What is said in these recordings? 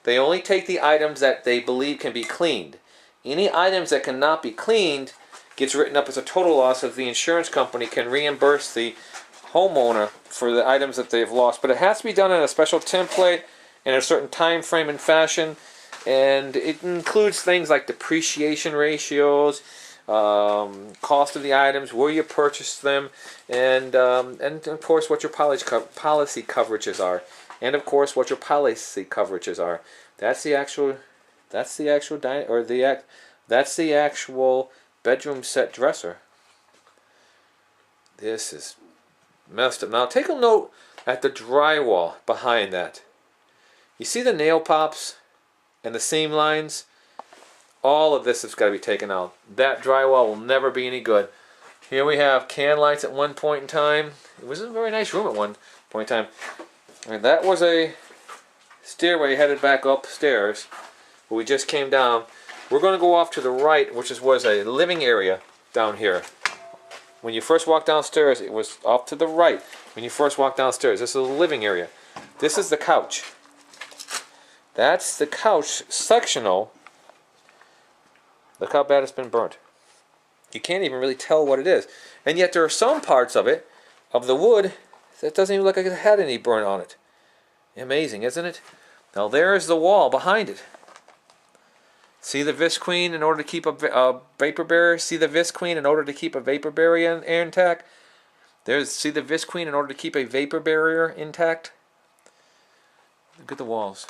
They only take the items that they believe can be cleaned. Any items that cannot be cleaned gets written up as a total loss, so the insurance company can reimburse the homeowner for the items that they've lost. But it has to be done in a special template in a certain time frame and fashion, and it includes things like depreciation ratios, cost of the items, where you purchased them, and of course what your policy coverages are, and of course what your policy coverages are. That's the actual bedroom set dresser. This is messed up. Now take a note at the drywall behind that. You see the nail pops and the seam lines? All of this has got to be taken out. That drywall will never be any good. Here we have can lights at one point in time. It was a very nice room at one point in time. And that was a stairway headed back upstairs. But we just came down. We're going to go off to the right, which was a living area down here. When you first walk downstairs, it was off to the right. When you first walk downstairs, this is a living area. This is the couch. That's the couch sectional. Look how bad it's been burnt. You can't even really tell what it is. And yet there are some parts of it, of the wood, that doesn't even look like it had any burn on it. Amazing, isn't it? Now there's the wall behind it. See the visqueen in order to keep a vapor barrier? See the visqueen in order to keep a vapor barrier intact? See the visqueen in order to keep a vapor barrier intact? Look at the walls.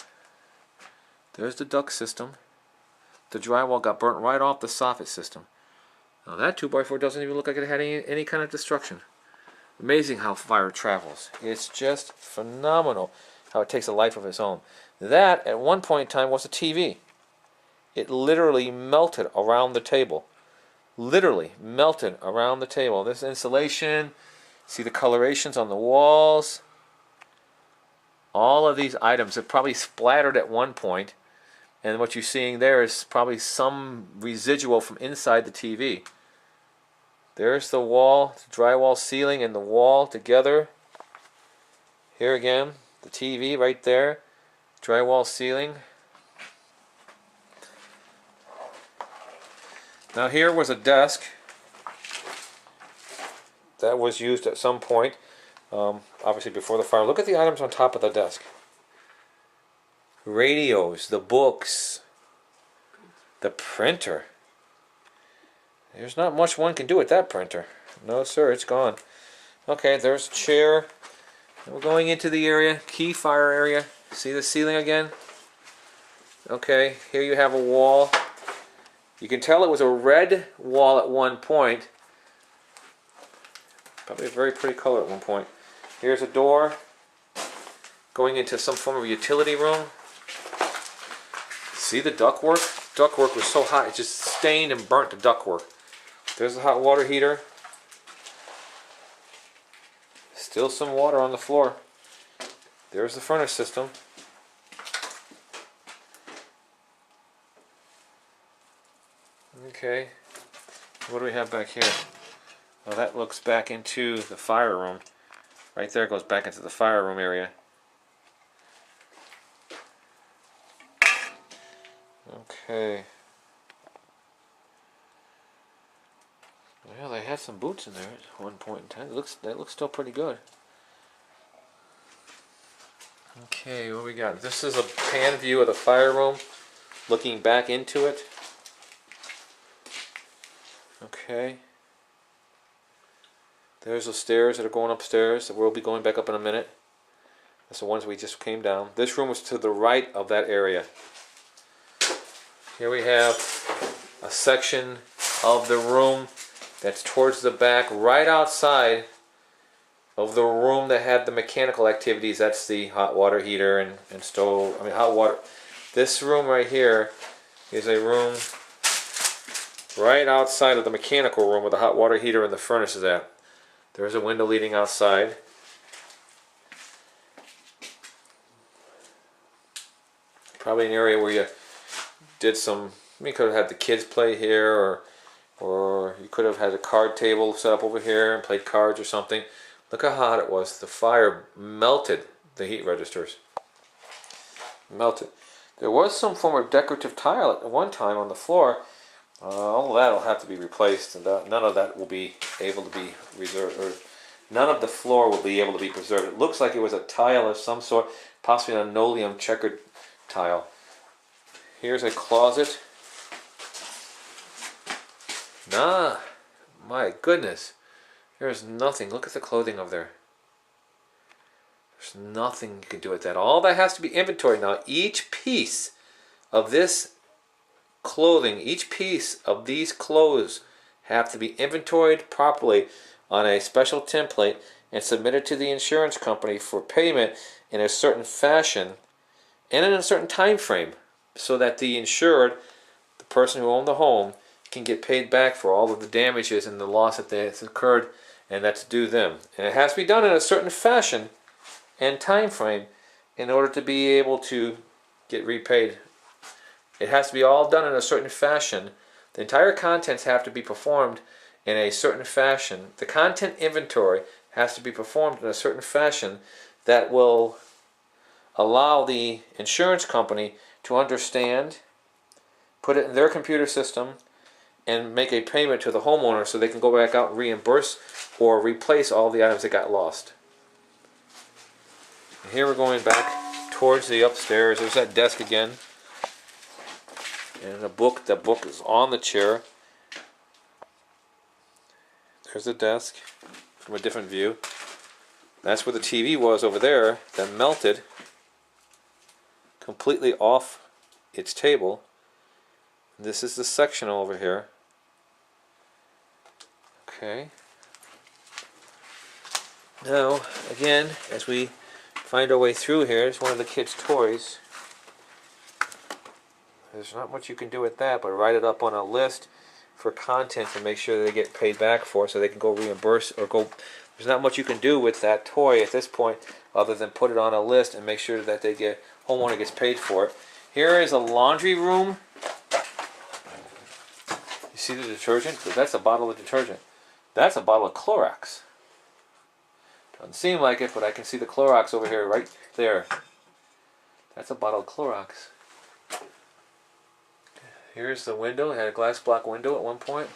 There's the duct system. The drywall got burnt right off the soffit system. Now that 2x4 doesn't even look like it had any kind of destruction. Amazing how fire travels. It's just phenomenal how it takes a life of its own. That, at one point in time, was a TV. It literally melted around the table. Literally melted around the table. This insulation, see the colorations on the walls. All of these items have probably splattered at one point, and what you're seeing there is probably some residual from inside the TV. There's the wall, the drywall ceiling and the wall together. Here again, the TV right there, drywall ceiling. Now here was a desk that was used at some point, obviously before the fire. Look at the items on top of the desk. Radios, the books, the printer. There's not much one can do with that printer. No sir, it's gone. Okay, there's a chair. And we're going into the area, key fire area. See the ceiling again? Okay, here you have a wall. You can tell it was a red wall at one point. Probably a very pretty color at one point. Here's a door going into some form of utility room. See the ductwork? Ductwork was so hot it just stained and burnt the ductwork. There's the hot water heater. Still some water on the floor. There's the furnace system. Okay, what do we have back here? Well, that looks back into the fire room. Right there goes back into the fire room area. Okay. Well, they had some boots in there at one point in time. That looks still pretty good. Okay, what we got? This is a pan view of the fire room, looking back into it. Okay. There's the stairs that are going upstairs that we'll be going back up in a minute. That's the ones we just came down. This room was to the right of that area. Here we have a section of the room that's towards the back, right outside of the room that had the mechanical activities. That's the hot water heater and stove. I mean, hot water. This room right here is a room right outside of the mechanical room where the hot water heater and the furnace is at. There's a window leading outside. Probably an area where you did some, you could have had the kids play here, or you could have had a card table set up over here and played cards or something. Look how hot it was. The fire melted the heat registers. Melted. There was some form of decorative tile at one time on the floor. All that will have to be replaced, and none of that will be able to be reserved, or none of the floor will be able to be preserved. It looks like it was a tile of some sort, possibly an linoleum checkered tile. Here's a closet. Nah, my goodness. There's nothing. Look at the clothing over there. There's nothing you can do with that. All that has to be inventoried. Now, each piece of this clothing, each piece of these clothes have to be inventoried properly on a special template and submitted to the insurance company for payment in a certain fashion and in a certain time frame, so that the insured, the person who owned the home, can get paid back for all of the damages and the loss that has occurred, and that's due them. And it has to be done in a certain fashion and time frame in order to be able to get repaid. It has to be all done in a certain fashion. The entire contents have to be performed in a certain fashion. The content inventory has to be performed in a certain fashion that will allow the insurance company to understand, put it in their computer system, and make a payment to the homeowner so they can go back out and reimburse or replace all the items that got lost. And here we're going back towards the upstairs. There's that desk again. And the book is on the chair. There's the desk from a different view. That's where the TV was over there that melted completely off its table. This is the sectional over here. Okay. Now, again, as we find our way through here, it's one of the kids' toys. There's not much you can do with that, but write it up on a list for content to make sure they get paid back for, so they can go reimburse or go. There's not much you can do with that toy at this point other than put it on a list and make sure that homeowner gets paid for it. Here is a laundry room. You see the detergent? That's a bottle of detergent. That's a bottle of Clorox. Doesn't seem like it, but I can see the Clorox over here right there. That's a bottle of Clorox. Here's the window. It had a glass block window at one point.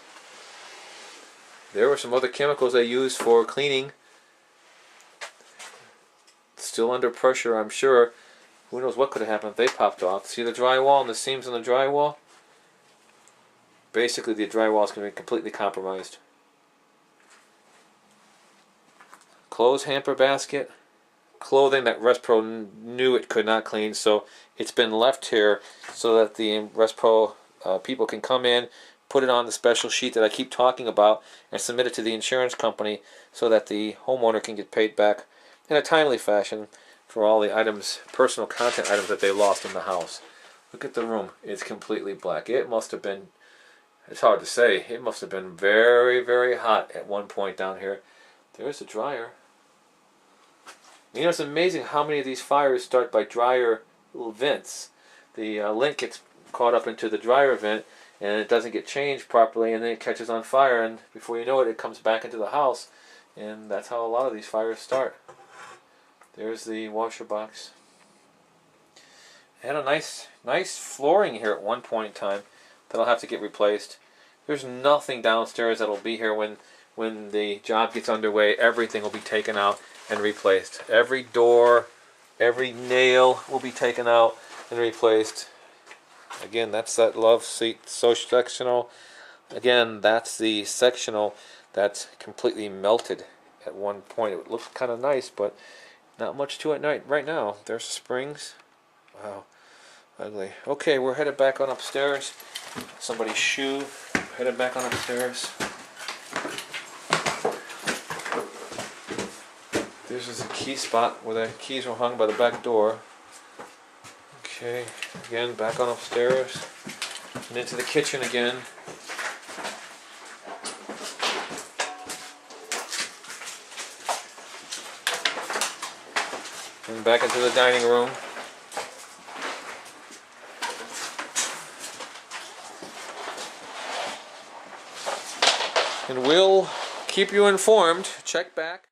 There were some other chemicals they used for cleaning. Still under pressure, I'm sure. Who knows what could have happened if they popped off. See the drywall and the seams on the drywall? Basically, the drywall is going to be completely compromised. Clothes hamper basket. Clothing that ResPro knew it could not clean, so it's been left here so that the ResPro people can come in, put it on the special sheet that I keep talking about, and submit it to the insurance company so that the homeowner can get paid back in a timely fashion for all the items, personal content items that they lost in the house. Look at the room. It's completely black. It must have been, it's hard to say, it must have been very, very hot at one point down here. There's the dryer. You know, it's amazing how many of these fires start by dryer little vents. The lint gets caught up into the dryer vent and it doesn't get changed properly, and then it catches on fire, and before you know it, it comes back into the house, and that's how a lot of these fires start. There's the washer box. It had a nice flooring here at one point in time that'll have to get replaced. There's nothing downstairs that'll be here when the job gets underway. Everything will be taken out and replaced. Every door, every nail will be taken out and replaced. Again, that's that love seat sectional. Again, that's the sectional that's completely melted at one point. It looks kind of nice, but not much to it right now. There's the springs. Wow, ugly. Okay, we're headed back on upstairs. Somebody's shoe. Headed back on upstairs. This is a key spot where the keys were hung by the back door. Okay, again, back on upstairs. And into the kitchen again. And back into the dining room. And we'll keep you informed. Check back.